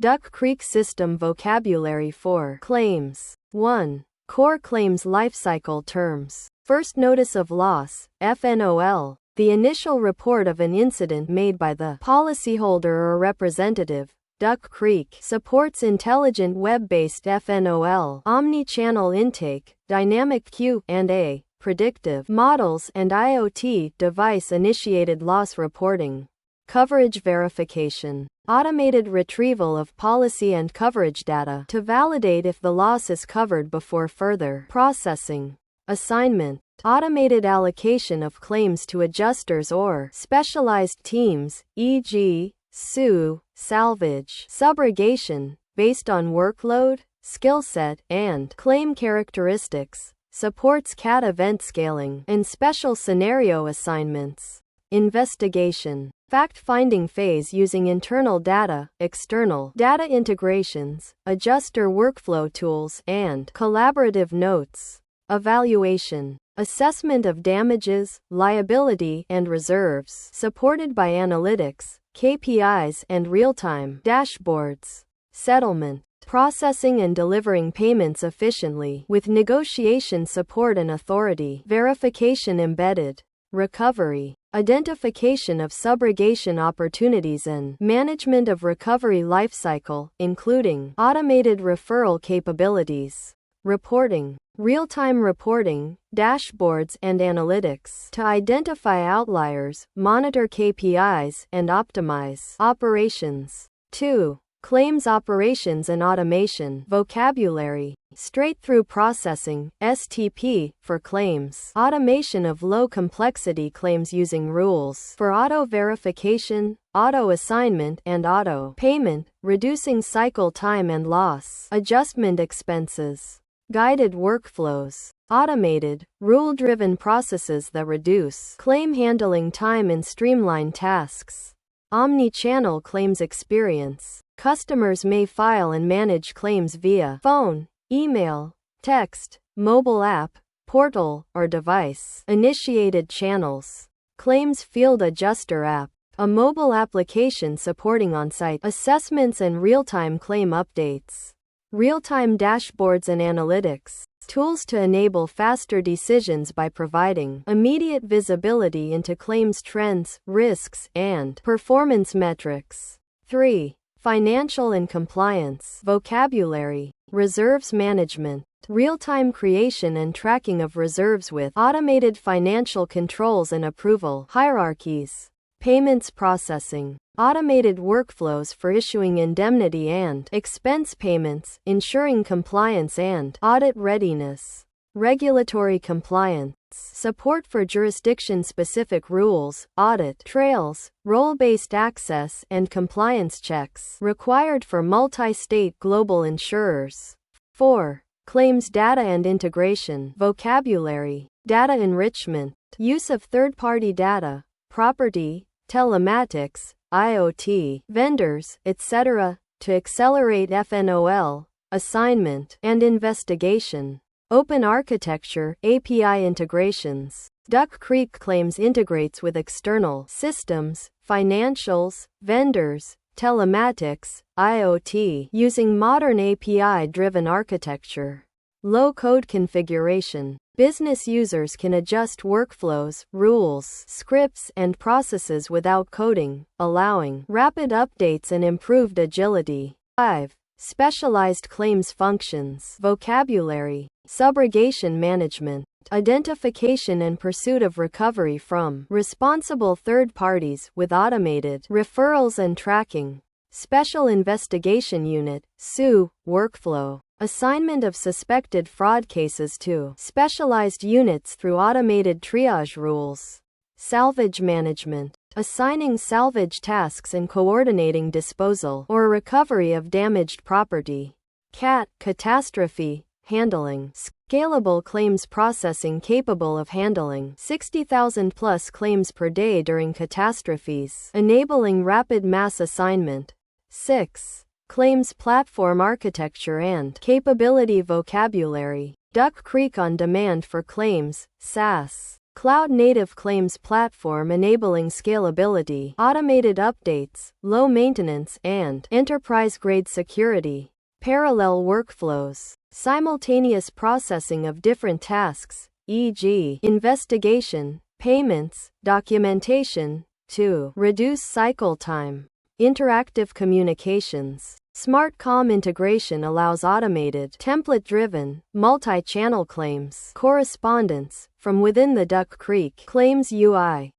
Duck Creek System Vocabulary for Claims. 1. Core Claims Lifecycle Terms. First Notice of Loss, FNOL. The initial report of an incident made by the policyholder or representative. Duck Creek supports intelligent web-based FNOL, omni-channel intake, dynamic Q&A, predictive models, and IoT device-initiated loss reporting. Coverage verification. Automated retrieval of policy and coverage data to validate if the loss is covered before further processing. Assignment. Automated allocation of claims to adjusters or specialized teams, e.g., sue, salvage, subrogation, based on workload, skill set, and claim characteristics. Supports CAT event scaling and special scenario assignments. Investigation. Fact-finding phase using internal data, external data integrations, adjuster workflow tools, and collaborative notes. Evaluation. Assessment of damages, liability, and reserves, supported by analytics, KPIs, and real-time dashboards. Settlement. Processing and delivering payments efficiently with negotiation support and authority. Verification embedded. Recovery. Identification of subrogation opportunities and management of recovery lifecycle, including automated referral capabilities. Reporting. Real-time reporting, dashboards, and analytics to identify outliers, monitor KPIs, and optimize operations. 2. Claims operations and automation. Vocabulary. Straight-through processing, STP, for claims. Automation of low-complexity claims using rules for auto-verification, auto-assignment, and auto-payment, reducing cycle time and loss adjustment expenses. Guided workflows. Automated, rule-driven processes that reduce claim handling time and streamline tasks. Omni-channel claims experience. Customers may file and manage claims via phone, email, text, mobile app, portal, or device-initiated channels. Claims Field Adjuster app. A mobile application supporting on-site assessments and real-time claim updates. Real-time dashboards and analytics. Tools to enable faster decisions by providing immediate visibility into claims trends, risks, and performance metrics. 3. Financial and compliance. Vocabulary. Reserves management. Real-time creation and tracking of reserves with automated financial controls and approval hierarchies. Payments processing. Automated workflows for issuing indemnity and expense payments, ensuring compliance and audit readiness. Regulatory compliance. Support for jurisdiction-specific rules, audit trails, role-based access, and compliance checks required for multi-state global insurers. 4. Claims data and integration. Vocabulary. Data enrichment. Use of third-party data, property, telematics, IoT, vendors, etc., to accelerate FNOL, assignment, and investigation. Open architecture, API integrations. Duck Creek Claims integrates with external systems, financials, vendors, telematics, IoT, using modern API-driven architecture. Low-code configuration. Business users can adjust workflows, rules, scripts, and processes without coding, allowing rapid updates and improved agility. 5. Specialized claims functions. Vocabulary. Subrogation management. Identification and pursuit of recovery from responsible third parties with automated referrals and tracking. Special Investigation Unit, SUE, workflow. Assignment of suspected fraud cases to specialized units through automated triage rules. Salvage management. Assigning salvage tasks and coordinating disposal or recovery of damaged property. CAT, catastrophe handling. Scalable claims processing capable of handling 60,000 plus claims per day during catastrophes, enabling rapid mass assignment. 6. Claims platform architecture and capability. Vocabulary. Duck Creek on demand for claims, SaaS. Cloud-native claims platform enabling scalability, automated updates, low maintenance, and enterprise-grade security. Parallel workflows, simultaneous processing of different tasks, e.g., investigation, payments, documentation, to reduce cycle time. Interactive communications. SmartCom integration allows automated, template-driven, multi-channel claims correspondence from within the Duck Creek Claims UI.